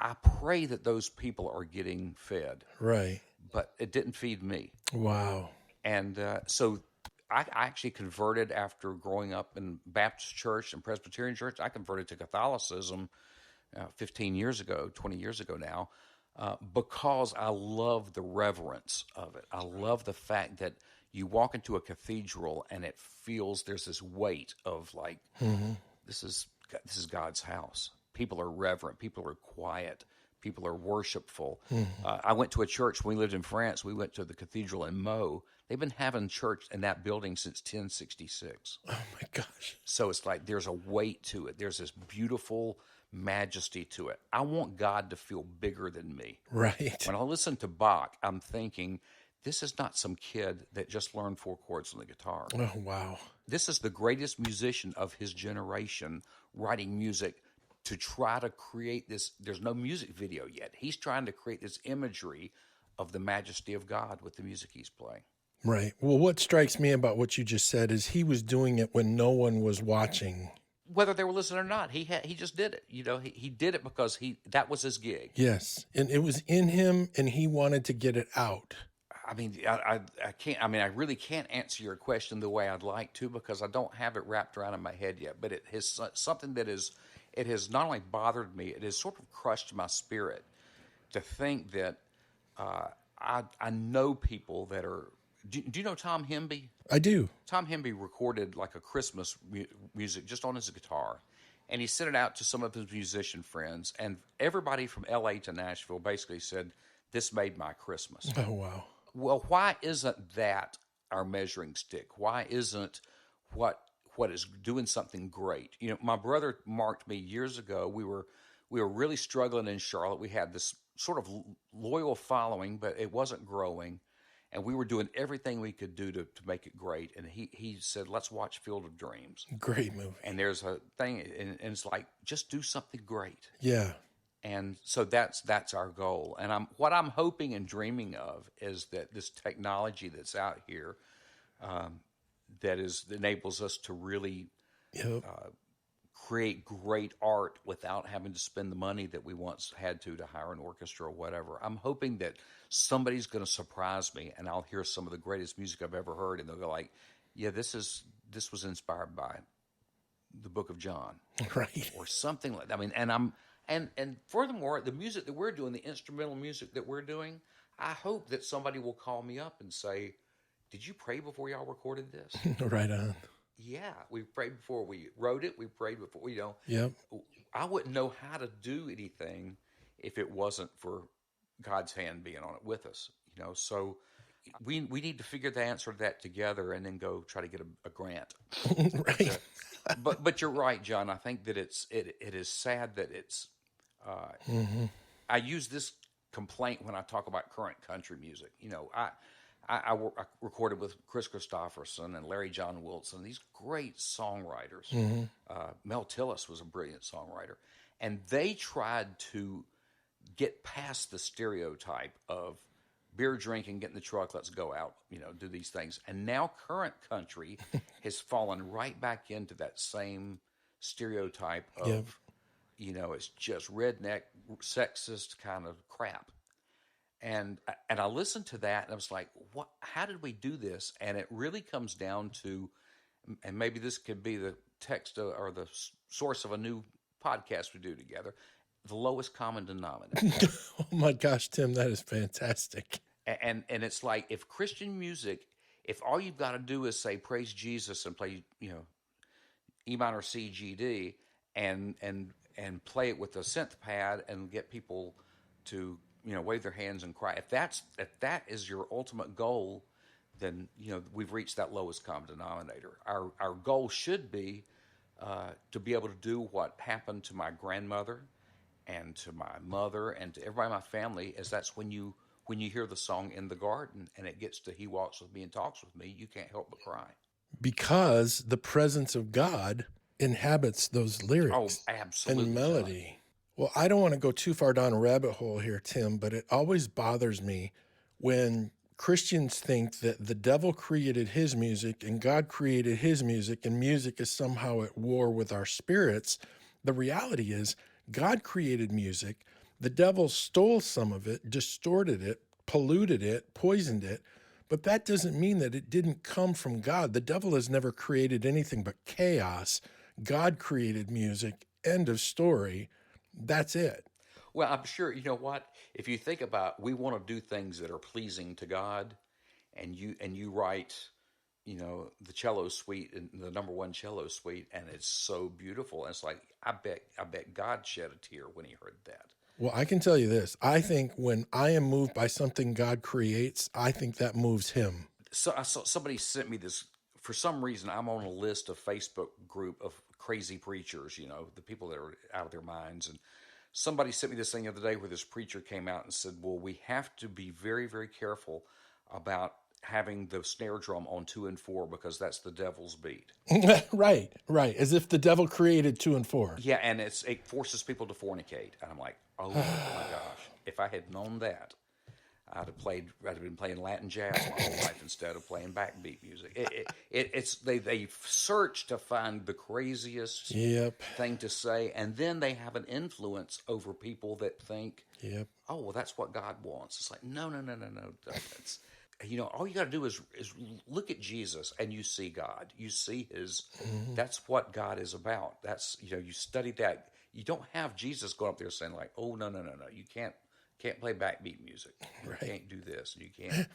Speaker 3: I pray that those people are getting fed.
Speaker 1: Right.
Speaker 3: But it didn't feed me.
Speaker 1: Wow.
Speaker 3: And so I actually converted after growing up in Baptist church and Presbyterian church. I converted to Catholicism 15 years ago, 20 years ago now, because I love the reverence of it. I love the fact that you walk into a cathedral and it feels there's this weight of like, this is God's house. People are reverent. People are quiet. People are worshipful. I went to a church when we lived in France. We went to the cathedral in Meaux. They've been having church in that building since 1066.
Speaker 1: Oh, my gosh.
Speaker 3: So it's like there's a weight to it. There's this beautiful majesty to it. I want God to feel bigger than me.
Speaker 1: Right.
Speaker 3: When I listen to Bach, I'm thinking, this is not some kid that just learned four chords on the guitar.
Speaker 1: Oh, wow.
Speaker 3: This is the greatest musician of his generation writing music to try to create this. There's no music video yet. He's trying to create this imagery of the majesty of God with the music he's playing.
Speaker 1: Right. Well, what strikes me about what you just said is he was doing it when no one was watching.
Speaker 3: Whether they were listening or not, he just did it. You know, he did it because that was his gig.
Speaker 1: Yes. And it was in him and he wanted to get it out.
Speaker 3: I mean, I can't. I mean, I really can't answer your question the way I'd like to because I don't have it wrapped around in my head yet. But it has something that is. It has not only bothered me, it has sort of crushed my spirit to think that I know people that are. Do you know Tom Hemby?
Speaker 1: I do.
Speaker 3: Tom Hemby recorded like a Christmas music just on his guitar, and he sent it out to some of his musician friends, and everybody from L.A. to Nashville basically said, "This made my Christmas."
Speaker 1: Oh, wow.
Speaker 3: Well, why isn't that our measuring stick? Why isn't what is doing something great? You know, my brother marked me years ago. We were really struggling in Charlotte. We had this sort of loyal following, but it wasn't growing. And we were doing everything we could do to make it great. And he said, let's watch Field of Dreams.
Speaker 1: Great movie.
Speaker 3: And there's a thing, and it's like, just do something great.
Speaker 1: Yeah.
Speaker 3: And so that's our goal. And what I'm hoping and dreaming of is that this technology that's out here that enables us to really create great art without having to spend the money that we once had to hire an orchestra or whatever. I'm hoping that somebody's going to surprise me and I'll hear some of the greatest music I've ever heard, and they'll go like, yeah, this was inspired by the Book of John.
Speaker 1: Right.
Speaker 3: Or something like that. I mean, and furthermore, the music that we're doing, the instrumental music that we're doing, I hope that somebody will call me up and say, did you pray before y'all recorded this?
Speaker 1: Right on.
Speaker 3: Yeah, we prayed before we wrote it. We prayed before,
Speaker 1: Yep.
Speaker 3: I wouldn't know how to do anything if it wasn't for God's hand being on it with us, So we need to figure the answer to that together, and then go try to get a grant. But
Speaker 1: Right.
Speaker 3: but you're right, John. I think that it is sad that it's.
Speaker 1: Hmm.
Speaker 3: I use this complaint when I talk about current country music. I recorded with Chris Christopherson and Larry John Wilson, these great songwriters.
Speaker 1: Hmm.
Speaker 3: Mel Tillis was a brilliant songwriter, and they tried to get past the stereotype of beer drinking, get in the truck, let's go out, do these things. And now current country has fallen right back into that same stereotype
Speaker 1: Yep.
Speaker 3: of, it's just redneck, sexist kind of crap. And I listened to that and I was like, what? How did we do this? And it really comes down to, and maybe this could be the text or the source of a new podcast we do together, the lowest common denominator.
Speaker 1: Oh my gosh, Tim, that is fantastic.
Speaker 3: And it's like, if Christian music, if all you've got to do is say praise Jesus and play, E minor C G D, and play it with a synth pad and get people to wave their hands and cry. If that is your ultimate goal, then we've reached that lowest common denominator. Our goal should be to be able to do what happened to my grandmother and to my mother and to everybody in my family. Is that's when you hear the song In the Garden and it gets to He Walks With Me and Talks With Me, you can't help but cry.
Speaker 1: Because the presence of God inhabits those
Speaker 3: Oh,
Speaker 1: lyrics
Speaker 3: absolutely,
Speaker 1: and
Speaker 3: John.
Speaker 1: melody. Well, I don't want to go too far down a rabbit hole here, Tim, but it always bothers me when Christians think that the devil created his music and God created his music, and music is somehow at war with our spirits. The reality is, God created music. The devil stole some of it, distorted it, polluted it, poisoned it. But that doesn't mean that it didn't come from God. The devil has never created anything but chaos. God created music. End of story. That's it.
Speaker 3: Well, I'm sure, you know what? If you think about, we want to do things that are pleasing to God, and you write, the cello suite and the number one cello suite, and it's so beautiful. And it's like, I bet God shed a tear when he heard that.
Speaker 1: Well, I can tell you this. I think when I am moved by something God creates, I think that moves him.
Speaker 3: So I saw somebody sent me this. For some reason, I'm on a list of Facebook group of crazy preachers, the people that are out of their minds. And somebody sent me this thing the other day where this preacher came out and said, well, we have to be very, very careful about having the snare drum on 2 and 4 because that's the devil's beat.
Speaker 1: Right. As if the devil created 2 and 4.
Speaker 3: Yeah, and it forces people to fornicate. And I'm like, oh my gosh, if I had known that, I'd have been playing Latin jazz my whole life instead of playing backbeat music. They search to find the craziest
Speaker 1: Yep.
Speaker 3: thing to say, and then they have an influence over people that think,
Speaker 1: Yep.
Speaker 3: oh, well, that's what God wants. It's like, no. That's, all you got to do is look at Jesus, and you see God. You see his.
Speaker 1: Mm-hmm.
Speaker 3: That's what God is about. That's you study that. You don't have Jesus going up there saying like, oh, no. You can't play backbeat music. You
Speaker 1: Right.
Speaker 3: can't do this. You can't,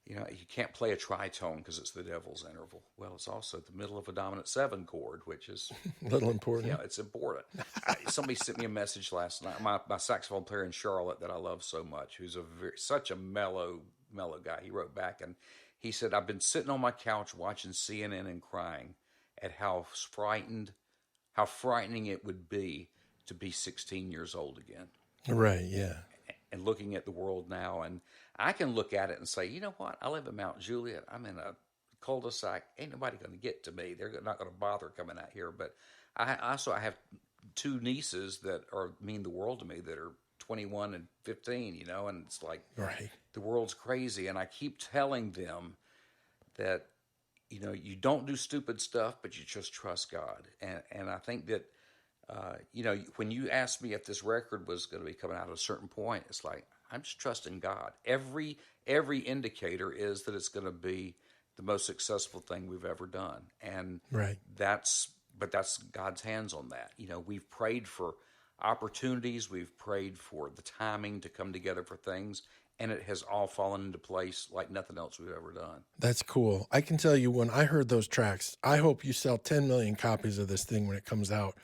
Speaker 3: you can't play a tritone because it's the devil's interval. Well, it's also the middle of a dominant 7 chord, which is,
Speaker 1: A little important.
Speaker 3: it's important. Somebody sent me a message last night. My saxophone player in Charlotte that I love so much, who's such a mellow guy. He wrote back and he said, I've been sitting on my couch watching CNN and crying at how frightening it would be to be 16 years old again.
Speaker 1: Right. Yeah.
Speaker 3: And looking at the world now, and I can look at it and say, you know what? I live in Mount Juliet. I'm in a cul-de-sac. Ain't nobody going to get to me. They're not going to bother coming out here. But I have 2 nieces that mean the world to me that are 21 and 15, and it's like,
Speaker 1: Right.
Speaker 3: the world's crazy. And I keep telling them that, you don't do stupid stuff, but you just trust God. And I think that, when you asked me if this record was going to be coming out at a certain point, it's like, I'm just trusting God. Every indicator is that it's going to be the most successful thing we've ever done. And
Speaker 1: Right.
Speaker 3: that's God's hands on that. We've prayed for opportunities. We've prayed for the timing to come together for things. And it has all fallen into place like nothing else we've ever done.
Speaker 1: That's cool. I can tell you, when I heard those tracks, I hope you sell 10 million copies of this thing when it comes out.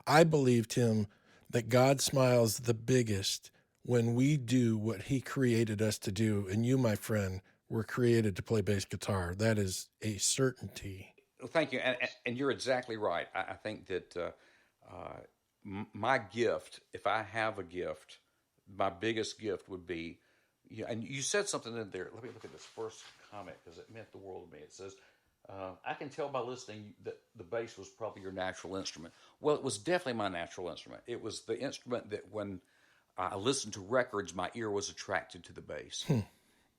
Speaker 1: I believe, Tim, that God smiles the biggest when we do what he created us to do. And you, my friend, were created to play bass guitar. That is a certainty.
Speaker 3: Well, thank you, and you're exactly right. I think that my gift, if I have a gift, my biggest gift would be, and you said something in there. Let me look at this first comment because it meant the world to me. It says, I can tell by listening that the bass was probably your natural instrument. Well, it was definitely my natural instrument. It was the instrument that when I listened to records, my ear was attracted to the bass.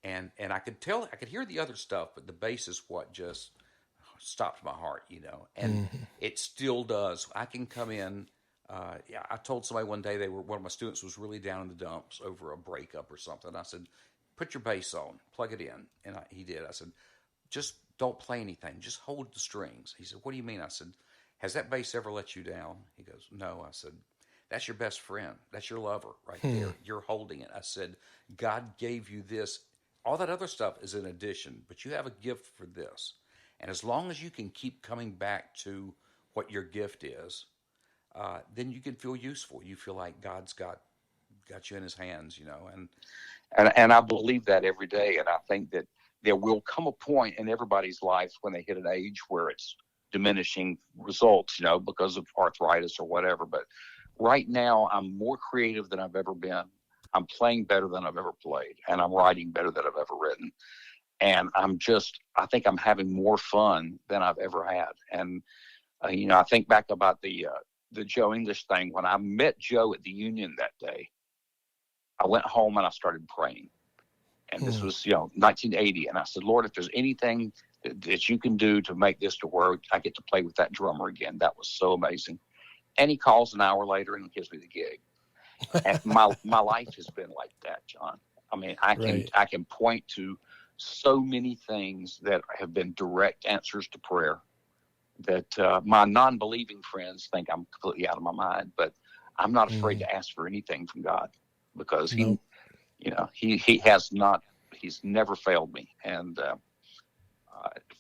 Speaker 3: And I could tell, I could hear the other stuff, but the bass is what just stopped my heart, and it still does. I can come in. Yeah, I told somebody one day one of my students was really down in the dumps over a breakup or something. I said, "Put your bass on, plug it in," and he did. I said, "Just don't play anything, just hold the strings." He said, "What do you mean?" I said, "Has that bass ever let you down?" He goes, "No." I said, "That's your best friend. That's your lover right there. You're holding it." I said, "God gave you this. All that other stuff is an addition, but you have a gift for this. And as long as you can keep coming back to what your gift is, then you can feel useful. You feel like God's got you in His hands, And I believe that every day. And I think that there will come a point in everybody's life when they hit an age where it's diminishing results, because of arthritis or whatever. But right now, I'm more creative than I've ever been. I'm playing better than I've ever played, and I'm writing better than I've ever written. And I think I'm having more fun than I've ever had. And, I think back about the Joe English thing. When I met Joe at the Union that day, I went home and I started praying. And this was, 1980. And I said, "Lord, if there's anything that you can do to make this to where I get to play with that drummer again," that was so amazing. And he calls an hour later and gives me the gig. And my life has been like that, John. I mean, I can point to so many things that have been direct answers to prayer that my non-believing friends think I'm completely out of my mind, but I'm not afraid to ask for anything from God because he has not, he's never failed me. And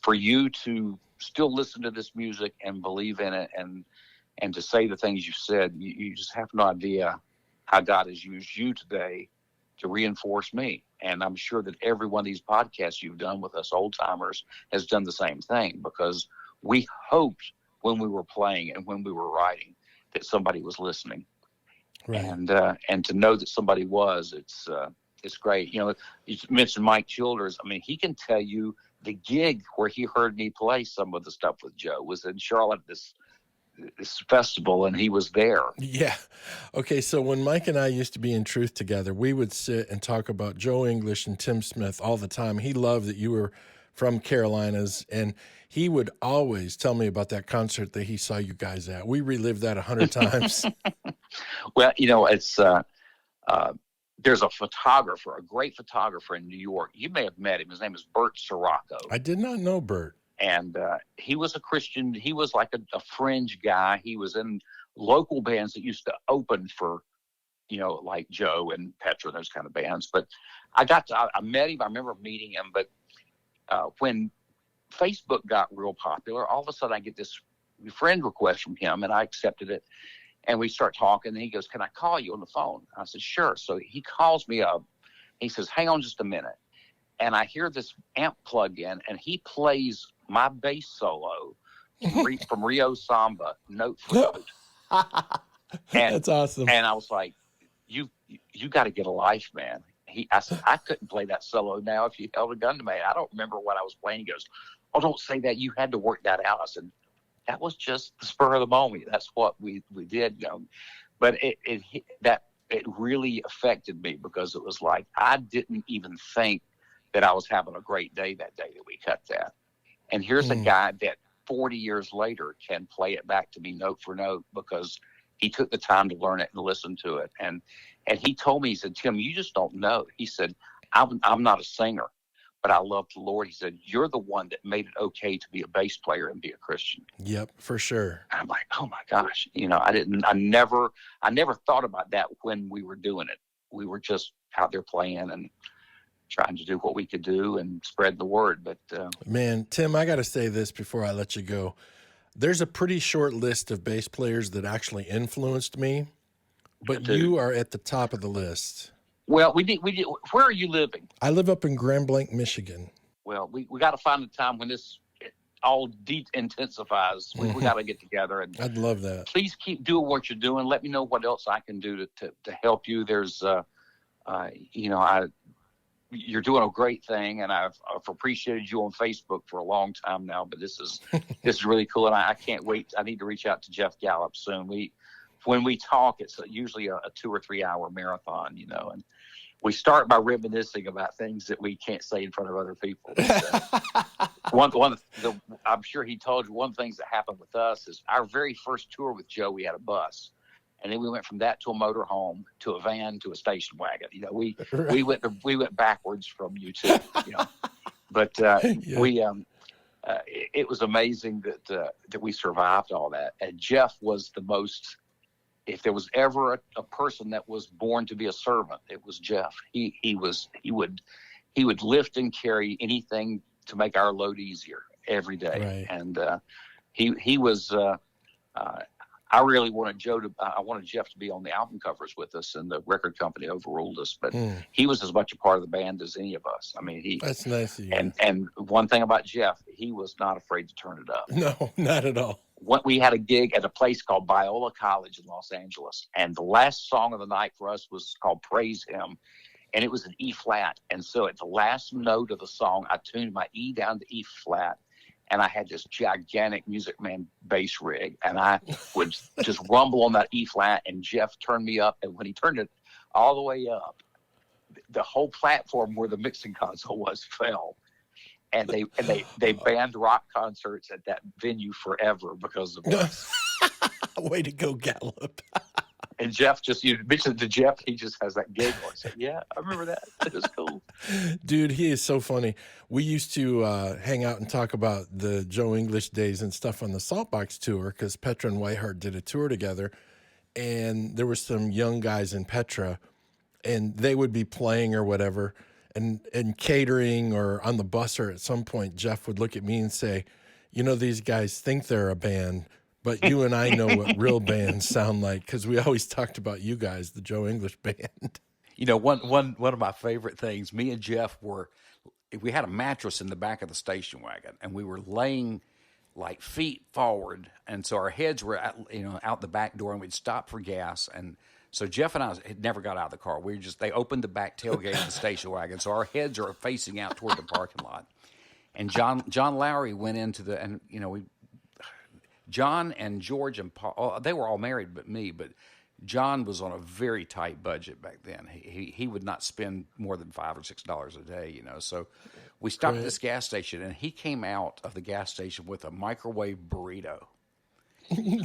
Speaker 3: for you to still listen to this music and believe in it and to say the things you said, you just have no idea how God has used you today to reinforce me. And I'm sure that every one of these podcasts you've done with us old timers has done the same thing, because we hoped when we were playing and when we were writing that somebody was listening. Right. And to know that somebody was, it's great. You mentioned Mike Childers. I mean, he can tell you the gig where he heard me play some of the stuff with Joe was in Charlotte, this festival, and he was there.
Speaker 1: Yeah. Okay. So when Mike and I used to be in Truth together, we would sit and talk about Joe English and Tim Smith all the time. He loved that you were from Carolinas, and he would always tell me about that concert that he saw you guys at. We relived that 100 times.
Speaker 3: Well, it's there's a photographer, a great photographer in New York. You may have met him. His name is Bert Sirocco.
Speaker 1: I did not know Bert.
Speaker 3: And he was a Christian. He was like a fringe guy. He was in local bands that used to open for, like Joe and Petra, those kind of bands. But I met him. I remember meeting him. But when Facebook got real popular, all of a sudden I get this friend request from him, and I accepted it. And we start talking, and he goes, "Can I call you on the phone?" I said, "Sure." So he calls me up. He says, "Hang on just a minute." And I hear this amp plug in, and he plays my bass solo from Rio Samba, note for note.
Speaker 1: That's awesome.
Speaker 3: And I was like, you got to get a life, man. I said, "I couldn't play that solo now if you held a gun to me." I don't remember what I was playing. He goes, "Oh, don't say that. You had to work that out." I said, "That was just the spur of the moment. That's what we did." But it really affected me, because it was like, I didn't even think that I was having a great day that day that we cut that. And here's a guy that 40 years later can play it back to me note for note, because he took the time to learn it and listen to it. And he told me, he said, "Tim, you just don't know." He said, I'm not a singer, but I love the Lord. He said, "You're the one that made it okay to be a bass player and be a Christian."
Speaker 1: Yep, for sure.
Speaker 3: And I'm like, oh my gosh, I never thought about that when we were doing it. We were just out there playing and trying to do what we could do and spread the word. But
Speaker 1: man, Tim, I got to say this before I let you go. There's a pretty short list of bass players that actually influenced me, but you are at the top of the list.
Speaker 4: Well, we did. Where are you living?
Speaker 1: I live up in Grand Blanc, Michigan.
Speaker 4: Well, we got to find a time when this all intensifies. We got to get together, and
Speaker 1: I'd love that.
Speaker 4: please keep doing what you're doing. Let me know what else I can do to help you. There's, you're doing a great thing, and I've appreciated you on Facebook for a long time now. But this is really cool, and I can't wait. I need to reach out to Jeff Gallup soon. When we talk, it's usually a 2 or 3 hour marathon, and we start by reminiscing about things that we can't say in front of other people. I'm sure he told you one of the things that happened with us is our very first tour with Joe, we had a bus. And then we went from that to a motorhome, to a van, to a station wagon. We went backwards from U2. But it was amazing that we survived all that. And Jeff was the most. If there was ever a person that was born to be a servant, it was Jeff. He would lift and carry anything to make our load easier every day.
Speaker 1: Right.
Speaker 4: And he was. I really wanted I wanted Jeff to be on the album covers with us, and the record company overruled us. But he was as much a part of the band as any of us. I mean,
Speaker 1: That's nice of you.
Speaker 4: And one thing about Jeff, he was not afraid to turn it up.
Speaker 1: No, not at all.
Speaker 4: We had a gig at a place called Biola College in Los Angeles, and the last song of the night for us was called Praise Him, and it was an E flat. And so at the last note of the song, I tuned my E down to E flat, and I had this gigantic Music Man bass rig, and I would just rumble on that E flat, and Jeff turned me up, and when he turned it all the way up, the whole platform where the mixing console was fell. And they banned rock concerts at that venue forever because of us.
Speaker 1: Way to go, Gallup.
Speaker 4: And Jeff, you mentioned to Jeff, he just has that giggle. I said, yeah, I remember that. It was cool.
Speaker 1: Dude, he is so funny. We used to hang out and talk about the Joe English days and stuff on the Saltbox tour, because Petra and Whiteheart did a tour together. And there were some young guys in Petra, and they would be playing or whatever, and catering or on the bus, or at some point, Jeff would look at me and say, these guys think they're a band, but you and I know what real bands sound like, because we always talked about you guys, the Joe English band.
Speaker 3: One of my favorite things, me and Jeff we had a mattress in the back of the station wagon, and we were laying like feet forward, and so our heads were out the back door, and we'd stop for gas. And so Jeff and I had never got out of the car. They opened the back tailgate of the station wagon, so our heads are facing out toward the parking lot. And John Lowry went into John and George and Paul, they were all married but me, but John was on a very tight budget back then. He would not spend more than $5 or $6 a day, So we stopped at this gas station, and he came out of the gas station with a microwave burrito.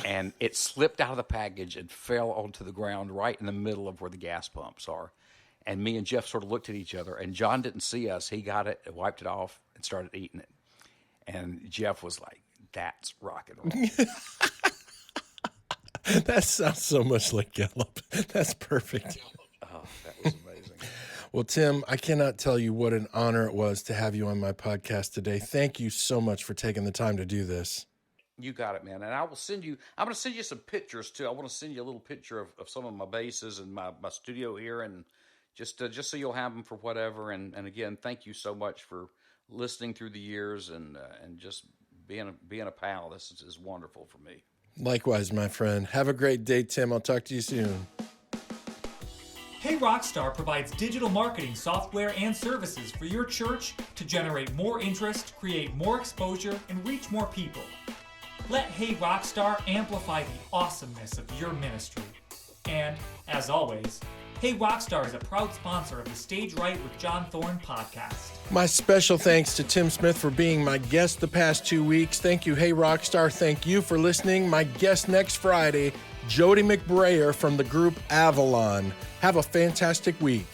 Speaker 3: And it slipped out of the package and fell onto the ground right in the middle of where the gas pumps are. And me and Jeff sort of looked at each other, and John didn't see us. He got it, wiped it off, and started eating it. And Jeff was like, that's rock and roll.
Speaker 1: That sounds so much like Gallup. That's perfect.
Speaker 3: Oh, that was amazing.
Speaker 1: Well, Tim, I cannot tell you what an honor it was to have you on my podcast today. Thank you so much for taking the time to do this.
Speaker 3: You got it, man. And I'm going to send you some pictures too. I want to send you a little picture of some of my basses and my studio here, and just so you'll have them for whatever. And again, thank you so much for listening through the years and just being a pal. This is wonderful for me.
Speaker 1: Likewise, my friend. Have a great day, Tim. I'll talk to you soon.
Speaker 2: Hey Rockstar provides digital marketing software and services for your church to generate more interest, create more exposure, and reach more people. Let Hey Rockstar amplify the awesomeness of your ministry. And, as always, Hey Rockstar is a proud sponsor of the Stage Right with John Thorne podcast.
Speaker 1: My special thanks to Tim Smith for being my guest the past 2 weeks. Thank you, Hey Rockstar. Thank you for listening. My guest next Friday, Jody McBrayer from the group Avalon. Have a fantastic week.